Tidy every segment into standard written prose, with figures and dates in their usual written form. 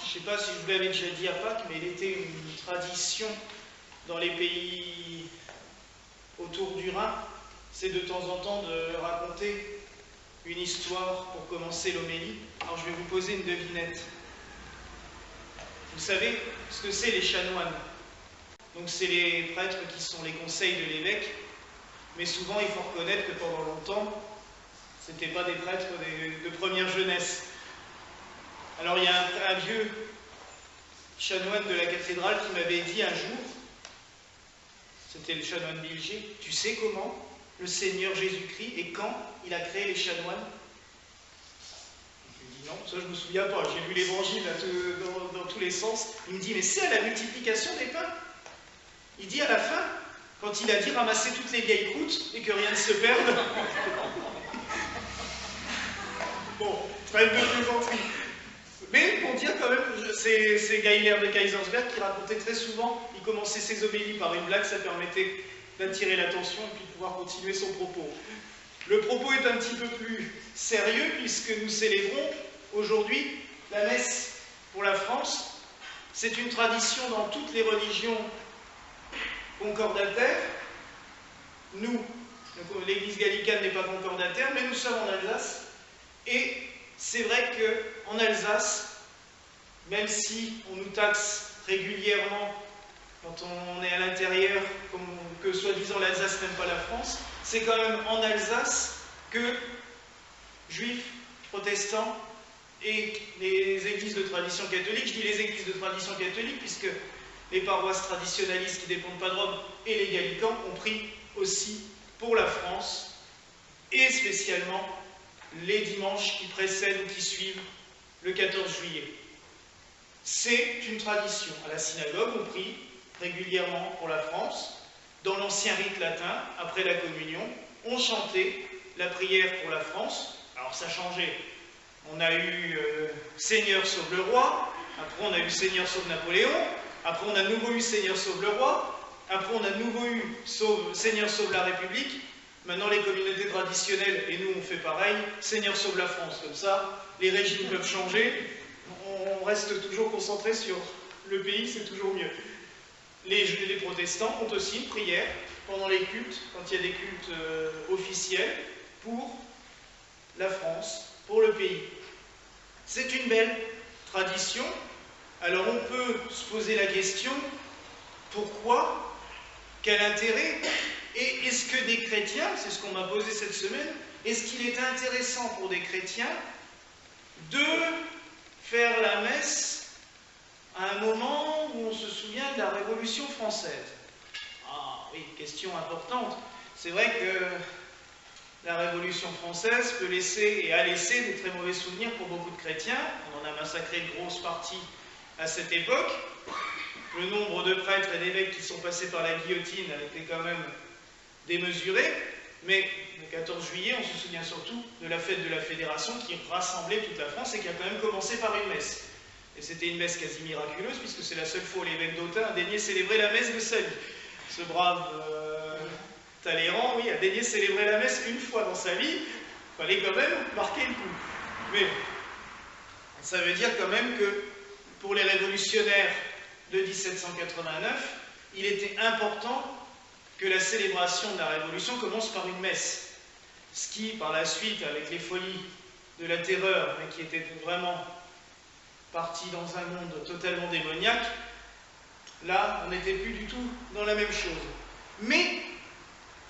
je ne sais pas si je vous l'avais déjà dit à Pâques, mais il était une tradition dans les pays autour du Rhin, c'est de temps en temps de raconter une histoire pour commencer l'homélie. Alors je vais vous poser une devinette. Vous savez ce que c'est les chanoines? Donc c'est les prêtres qui sont les conseils de l'évêque, mais souvent il faut reconnaître que pendant longtemps, ce n'étaient pas des prêtres de première jeunesse. Alors il y a un vieux chanoine de la cathédrale qui m'avait dit un jour, c'était le chanoine Bilger, tu sais comment le Seigneur Jésus-Christ et quand il a créé les chanoines? Je lui dis non, ça je ne me souviens pas, j'ai lu l'évangile dans tous les sens. Il me dit, mais c'est à la multiplication des pains. Il dit à la fin, quand il a dit ramasser toutes les vieilles croûtes et que rien ne se perde. Bon, trêve de plaisanterie. Mais pour dire quand même, c'est Geiler de Kaisersberg qui racontait très souvent, il commençait ses homélies par une blague, ça permettait d'attirer l'attention et puis de pouvoir continuer son propos. Le propos est un petit peu plus sérieux puisque nous célébrons aujourd'hui la messe pour la France. C'est une tradition dans toutes les religions concordataires. Nous, l'église gallicane n'est pas concordataire, mais nous sommes en Alsace. Et c'est vrai qu'en Alsace, même si on nous taxe régulièrement quand on est à l'intérieur, que soi-disant l'Alsace n'aime pas la France, c'est quand même en Alsace que juifs, protestants et les églises de tradition catholique, je dis les églises de tradition catholique puisque les paroisses traditionnalistes qui ne dépendent pas de Rome et les gallicans ont pris aussi pour la France et spécialement les dimanches qui précèdent ou qui suivent le 14 juillet. C'est une tradition. À la synagogue, on prie régulièrement pour la France. Dans l'ancien rite latin, après la communion, on chantait la prière pour la France. Alors ça changeait. On a eu Seigneur sauve le roi, après on a eu Seigneur sauve Napoléon, après on a de nouveau eu Seigneur sauve le roi, après on a de nouveau eu Seigneur sauve la République. Maintenant les communautés traditionnelles, et nous on fait pareil, Seigneur sauve la France. Comme ça, les régimes peuvent changer, on reste toujours concentré sur le pays, c'est toujours mieux. Les protestants ont aussi une prière pendant les cultes, quand il y a des cultes officiels, pour la France, pour le pays. C'est une belle tradition. Alors on peut se poser la question, pourquoi? Quel intérêt? Et est-ce que des chrétiens, c'est ce qu'on m'a posé cette semaine, est-ce qu'il est intéressant pour des chrétiens de faire la messe à un moment où on se souvient de la Révolution française? Ah oui, question importante. C'est vrai que la Révolution française peut laisser et a laissé des très mauvais souvenirs pour beaucoup de chrétiens. On en a massacré une grosse partie à cette époque. Le nombre de prêtres et d'évêques qui sont passés par la guillotine a été quand même démesuré. Mais le 14 juillet, on se souvient surtout de la fête de la Fédération qui rassemblait toute la France et qui a quand même commencé par une messe. Et c'était une messe quasi miraculeuse puisque c'est la seule fois où l'évêque d'Autun a daigné célébrer la messe de sa vie. Ce brave Talleyrand, oui, a daigné célébrer la messe une fois dans sa vie. Il fallait quand même marquer le coup. Mais ça veut dire quand même que pour les révolutionnaires de 1789, il était important que la célébration de la Révolution commence par une messe. Ce qui, par la suite, avec les folies de la terreur, mais qui était vraiment parti dans un monde totalement démoniaque, là, on n'était plus du tout dans la même chose. Mais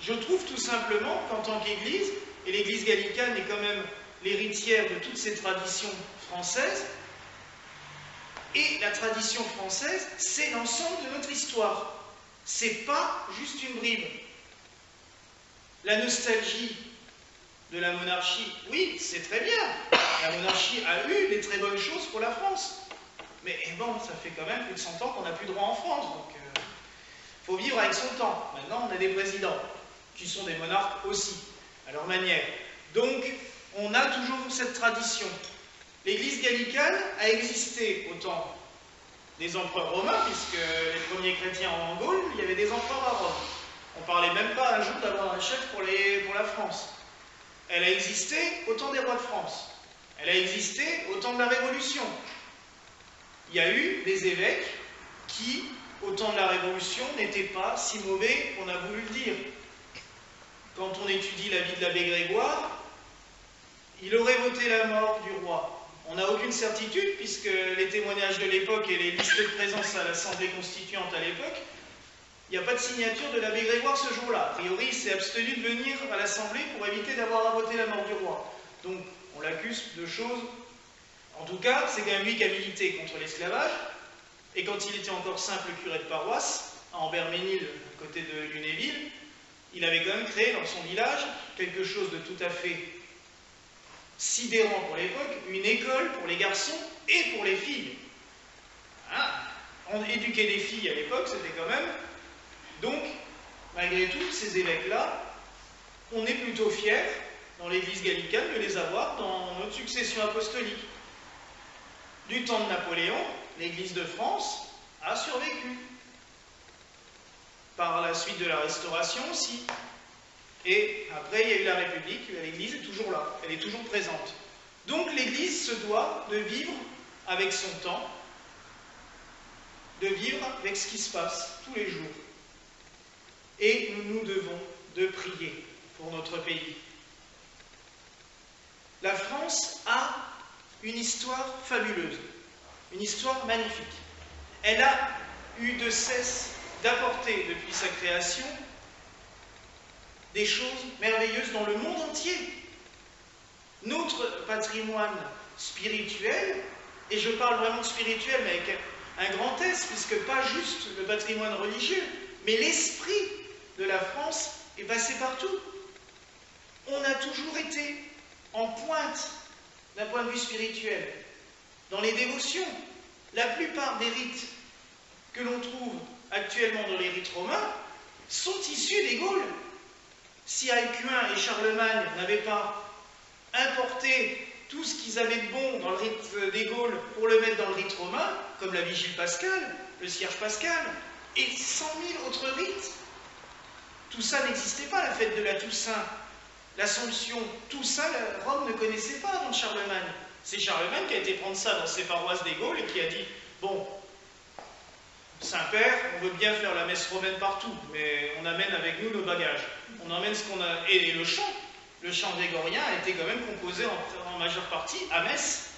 je trouve tout simplement qu'en tant qu'Église, et l'Église gallicane est quand même l'héritière de toutes ces traditions françaises, et la tradition française, c'est l'ensemble de notre histoire. C'est pas juste une bribe. La nostalgie de la monarchie, oui, c'est très bien. La monarchie a eu des très bonnes choses pour la France. Mais bon, ça fait quand même plus de 100 ans qu'on n'a plus droit en France. Donc, il faut vivre avec son temps. Maintenant, on a des présidents qui sont des monarques aussi, à leur manière. Donc, on a toujours cette tradition. L'Église gallicane a existé au temps des empereurs romains, puisque les premiers chrétiens en Gaule, il y avait des empereurs à Rome. On ne parlait même pas un jour d'avoir un chef pour la France. Elle a existé au temps des rois de France. Elle a existé au temps de la Révolution. il y a eu des évêques qui, au temps de la Révolution, n'étaient pas si mauvais qu'on a voulu le dire. Quand on étudie la vie de l'abbé Grégoire, il aurait voté la mort du roi. On n'a aucune certitude, puisque les témoignages de l'époque et les listes de présence à l'Assemblée constituante à l'époque, il n'y a pas de signature de l'abbé Grégoire ce jour-là. A priori, il s'est abstenu de venir à l'Assemblée pour éviter d'avoir à voter la mort du roi. Donc, on l'accuse de choses. En tout cas, c'est quand même lui qui a milité contre l'esclavage. Et quand il était encore simple curé de paroisse, à Ambert-Ménil, à côté de Lunéville, il avait quand même créé dans son village quelque chose de tout à fait sidérant pour l'époque, une école pour les garçons et pour les filles. Hein, on éduquait des filles à l'époque, c'était quand même... Donc, malgré tout, ces évêques-là, on est plutôt fiers, dans l'Église gallicane, de les avoir dans notre succession apostolique. Du temps de Napoléon, l'Église de France a survécu. Par la suite de la Restauration aussi. Et après, il y a eu la République, l'Église est toujours là, elle est toujours présente. Donc l'Église se doit de vivre avec son temps, de vivre avec ce qui se passe tous les jours. Et nous nous devons de prier pour notre pays. La France a une histoire fabuleuse, une histoire magnifique. Elle a eu de cesse d'apporter depuis sa création des choses merveilleuses dans le monde entier. Notre patrimoine spirituel, et je parle vraiment de spirituel mais avec un grand S, puisque pas juste le patrimoine religieux, mais l'esprit de la France est passé partout. On a toujours été en pointe d'un point de vue spirituel, dans les dévotions. La plupart des rites que l'on trouve actuellement dans les rites romains sont issus des Gaules. Si Alcuin et Charlemagne n'avaient pas importé tout ce qu'ils avaient de bon dans le rite des Gaules pour le mettre dans le rite romain, comme la Vigile pascale, le Cierge pascal, et 100 000 autres rites, tout ça n'existait pas, la fête de la Toussaint, l'Assomption, tout ça, Rome ne connaissait pas avant Charlemagne. C'est Charlemagne qui a été prendre ça dans ses paroisses des Gaules et qui a dit « Bon, Saint-Père, on veut bien faire la messe romaine partout, mais on amène avec nous nos bagages. On emmène ce qu'on a... » Et le chant grégorien a été quand même composé en majeure partie à Metz.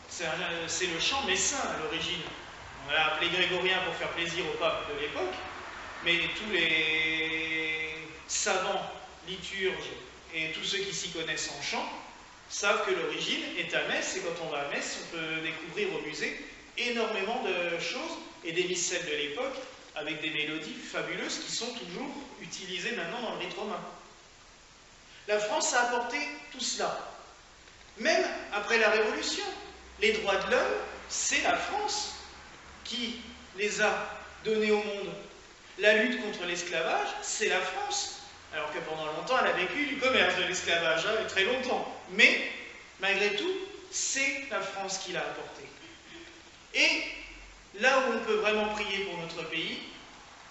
C'est le chant messin à l'origine. On l'a appelé grégorien pour faire plaisir au pape de l'époque, mais tous les savants, liturges et tous ceux qui s'y connaissent en chant savent que l'origine est à Metz, et quand on va à Metz, on peut découvrir au musée énormément de choses et des missels de l'époque avec des mélodies fabuleuses qui sont toujours utilisées maintenant dans le rite romain. La France a apporté tout cela. Même après la Révolution, les droits de l'homme, c'est la France qui les a donnés au monde. La lutte contre l'esclavage, c'est la France. Alors que pendant longtemps, elle a vécu du commerce de l'esclavage, hein, très longtemps. Mais, malgré tout, c'est la France qui l'a apporté. Et là où on peut vraiment prier pour notre pays,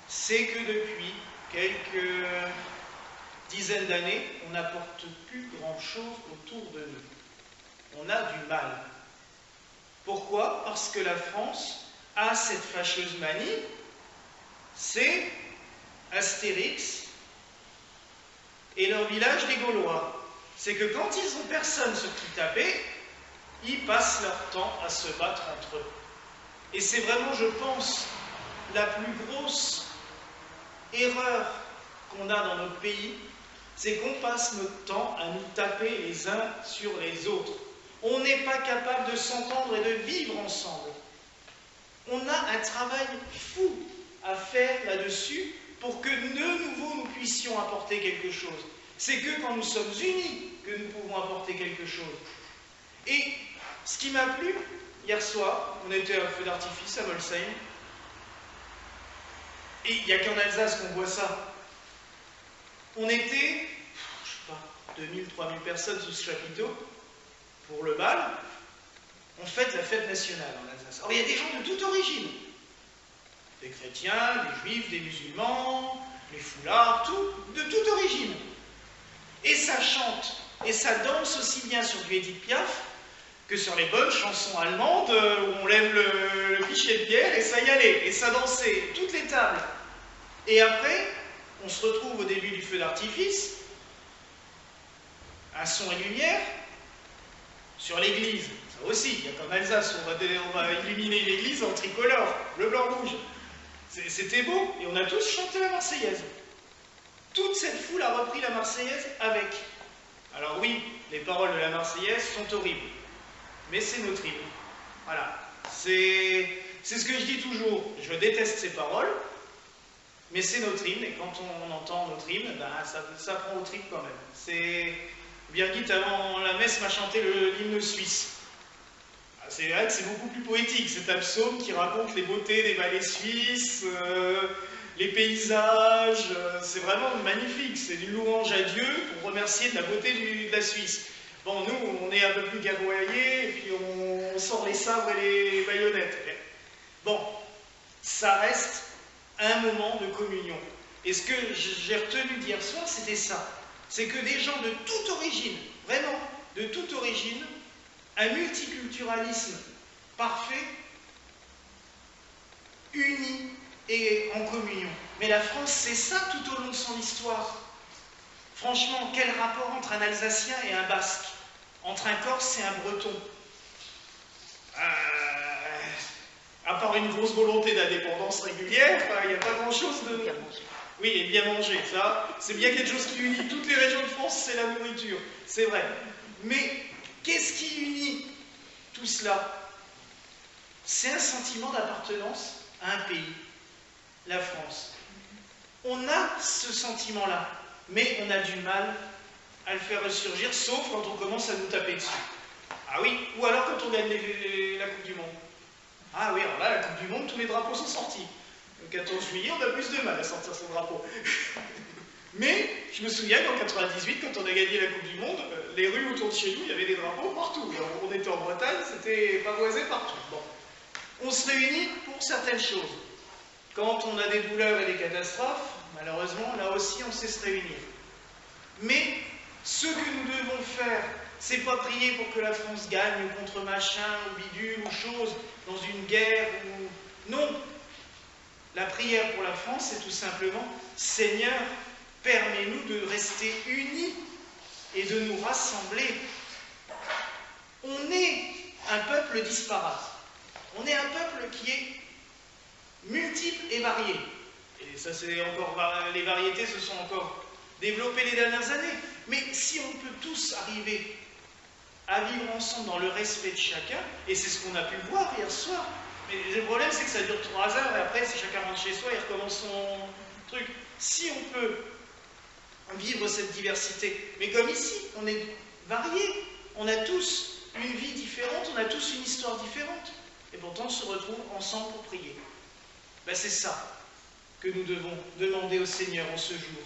c'est que depuis quelques dizaines d'années, on n'apporte plus grand-chose autour de nous. On a du mal. Pourquoi? Parce que la France a cette fâcheuse manie, c'est Astérix et leur village des Gaulois. C'est que quand ils n'ont personne sur qui taper, ils passent leur temps à se battre entre eux. Et c'est vraiment, je pense, la plus grosse erreur qu'on a dans notre pays, c'est qu'on passe notre temps à nous taper les uns sur les autres. On n'est pas capable de s'entendre et de vivre ensemble. On a un travail fou à faire là-dessus pour que de nouveau nous puissions apporter quelque chose. C'est que quand nous sommes unis que nous pouvons apporter quelque chose. Et ce qui m'a plu, hier soir, on était à un feu d'artifice à Molsheim, et il n'y a qu'en Alsace qu'on voit ça. On était, je sais pas, 2000, 3000 personnes sous ce chapiteau pour le bal. On fête la fête nationale en Alsace. Alors il y a des gens de toute origine. Des chrétiens, des juifs, des musulmans, les foulards, tout, de toute origine. Et ça chante, et ça danse aussi bien sur du Édith Piaf que sur les bonnes chansons allemandes où on lève le pichet de bière et ça y allait, et ça dansait, toutes les tables. Et après, on se retrouve au début du feu d'artifice, un son et lumière, sur l'église, ça aussi, il y a comme Alsace, on va illuminer l'église en tricolore, bleu, blanc, rouge. C'était beau, et on a tous chanté la Marseillaise. Toute cette foule a repris la Marseillaise avec. Alors oui, les paroles de la Marseillaise sont horribles, mais c'est notre hymne. Voilà, c'est ce que je dis toujours, je déteste ces paroles, mais c'est notre hymne, et quand on entend notre hymne, ben, ça prend au trip quand même. C'est... Birgit, avant la messe, m'a chanté l'hymne suisse. C'est vrai que c'est beaucoup plus poétique, c'est un psaume qui raconte les beautés des vallées suisses, les paysages, c'est vraiment magnifique, c'est une louange à Dieu pour remercier de la beauté de la Suisse. Bon, nous, on est un peu plus garroyés, et puis on sort les sabres et les baïonnettes. Bon, ça reste un moment de communion. Et ce que j'ai retenu d'hier soir, c'était ça. C'est que des gens de toute origine, vraiment, de toute origine, un multiculturalisme parfait, uni et en communion. Mais la France, c'est ça tout au long de son histoire. Franchement, quel rapport entre un Alsacien et un Basque? Entre un Corse et un Breton? À part une grosse volonté d'indépendance régulière, il n'y a pas grand-chose de... Bien manger. Oui, et bien manger, ça, c'est bien quelque chose qui unit toutes les régions de France, c'est la nourriture, c'est vrai. Mais qu'est-ce qui unit tout cela? C'est un sentiment d'appartenance à un pays, la France. On a ce sentiment-là, mais on a du mal à le faire ressurgir, sauf quand on commence à nous taper dessus. Ah oui, ou alors quand on gagne la Coupe du Monde. Ah oui, alors là, la Coupe du Monde, tous les drapeaux sont sortis. Le 14 juillet, on a plus de mal à sortir son drapeau. Mais je me souviens qu'en 98, quand on a gagné la Coupe du Monde, les rues autour de chez nous, il y avait des drapeaux partout. Alors, on était en Bretagne, c'était pavoisé partout. Bon. On se réunit pour certaines choses. Quand on a des douleurs et des catastrophes, malheureusement, là aussi, on sait se réunir. Mais ce que nous devons faire, c'est pas prier pour que la France gagne contre machin, ou bidule, ou chose, dans une guerre, ou... Non. La prière pour la France, c'est tout simplement « Seigneur, permets-nous de rester unis et de nous rassembler. » On est un peuple disparate. On est un peuple qui est multiple et varié. Et ça, c'est encore... Les variétés se sont encore développées les dernières années. Mais si on peut tous arriver à vivre ensemble dans le respect de chacun, et c'est ce qu'on a pu voir hier soir, mais le problème, c'est que ça dure 3 heures, et après, si chacun rentre chez soi, il recommence son truc. Si on peut vivre cette diversité, mais comme ici, on est variés, on a tous une vie différente, on a tous une histoire différente, et pourtant on se retrouve ensemble pour prier. Ben, c'est ça que nous devons demander au Seigneur en ce jour.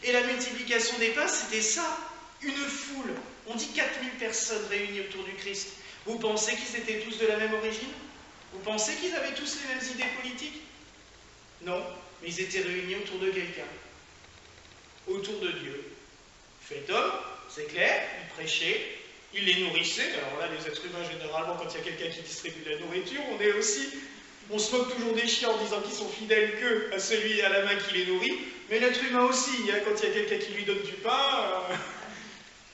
Et la multiplication des pains, c'était ça, une foule. On dit 4000 personnes réunies autour du Christ. Vous pensez qu'ils étaient tous de la même origine? Vous pensez qu'ils avaient tous les mêmes idées politiques? Non, mais ils étaient réunis autour de quelqu'un, autour de Dieu. Fait homme, c'est clair, il prêchait, il les nourrissait. Alors là, les êtres humains, généralement, quand il y a quelqu'un qui distribue de la nourriture, on se moque toujours des chiens en disant qu'ils sont fidèles qu'eux à celui à la main qui les nourrit, mais l'être humain aussi, hein, quand il y a quelqu'un qui lui donne du pain,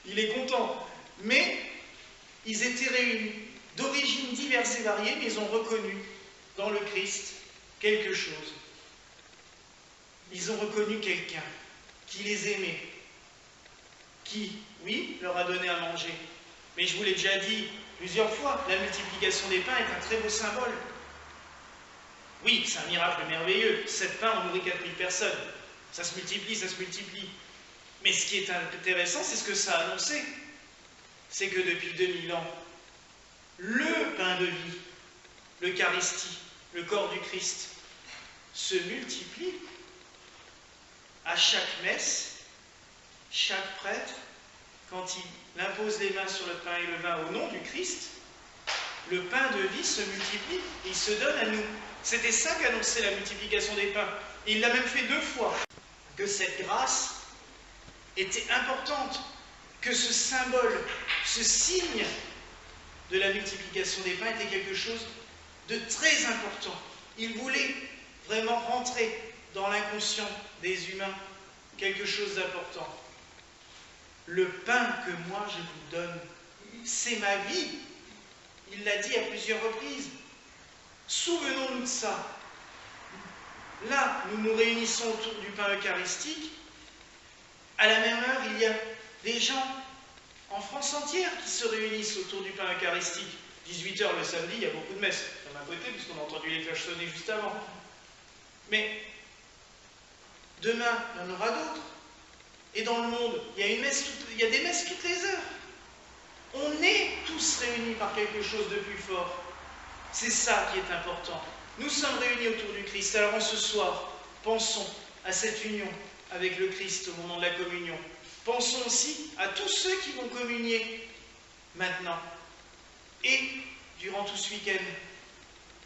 il est content. Mais ils étaient réunis, d'origines diverses et variées, mais ils ont reconnu dans le Christ quelque chose. Ils ont reconnu quelqu'un qui les aimait, qui, oui, leur a donné à manger. Mais je vous l'ai déjà dit plusieurs fois, la multiplication des pains est un très beau symbole. Oui, c'est un miracle merveilleux. 7 pains ont nourri 4000 personnes. Ça se multiplie, ça se multiplie. Mais ce qui est intéressant, c'est ce que ça a annoncé. C'est que depuis 2000 ans, le pain de vie, l'Eucharistie, le corps du Christ, se multiplie. À chaque messe, chaque prêtre, quand il impose les mains sur le pain et le vin au nom du Christ, le pain de vie se multiplie et il se donne à nous. C'était ça qu'annonçait la multiplication des pains. Et il l'a même fait 2 fois. Que cette grâce était importante, que ce symbole, ce signe de la multiplication des pains était quelque chose de très important. Il voulait vraiment rentrer dans l'inconscient des humains quelque chose d'important. Le pain que moi je vous donne, c'est ma vie. Il l'a dit à plusieurs reprises. Souvenons-nous de ça. Là, nous nous réunissons autour du pain eucharistique. À la même heure, il y a des gens en France entière qui se réunissent autour du pain eucharistique. 18 h le samedi, il y a beaucoup de messes. De ma côté, puisqu'on a entendu les cloches sonner juste avant. Mais demain, il y en aura d'autres. Et dans le monde, il y a des messes toutes les heures. On est tous réunis par quelque chose de plus fort. C'est ça qui est important. Nous sommes réunis autour du Christ. Alors en ce soir, pensons à cette union avec le Christ au moment de la communion. Pensons aussi à tous ceux qui vont communier maintenant et durant tout ce week-end.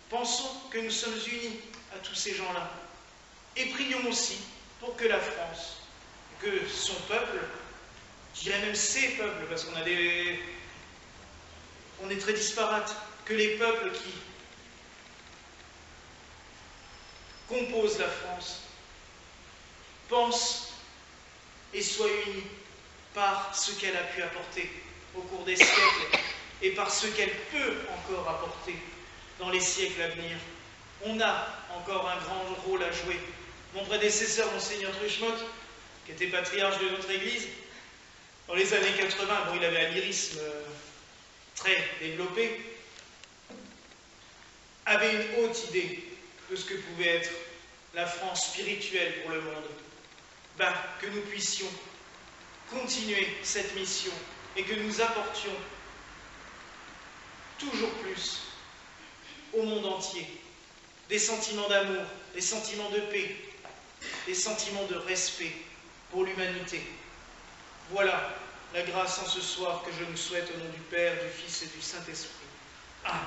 Pensons que nous sommes unis à tous ces gens-là. Et prions aussi pour que la France, que son peuple, je dirais même ses peuples, parce qu'on est très disparates, que les peuples qui composent la France pensent et soient unis par ce qu'elle a pu apporter au cours des siècles et par ce qu'elle peut encore apporter dans les siècles à venir. On a encore un grand rôle à jouer. Mon prédécesseur, Monseigneur Truchemot, qui était patriarche de notre Église, dans les années 80, bon, il avait un lyrisme très développé, avait une haute idée de ce que pouvait être la France spirituelle pour le monde. Que nous puissions continuer cette mission et que nous apportions toujours plus au monde entier des sentiments d'amour, des sentiments de paix, des sentiments de respect pour l'humanité. Voilà la grâce en ce soir que je nous souhaite au nom du Père, du Fils et du Saint-Esprit. Amen.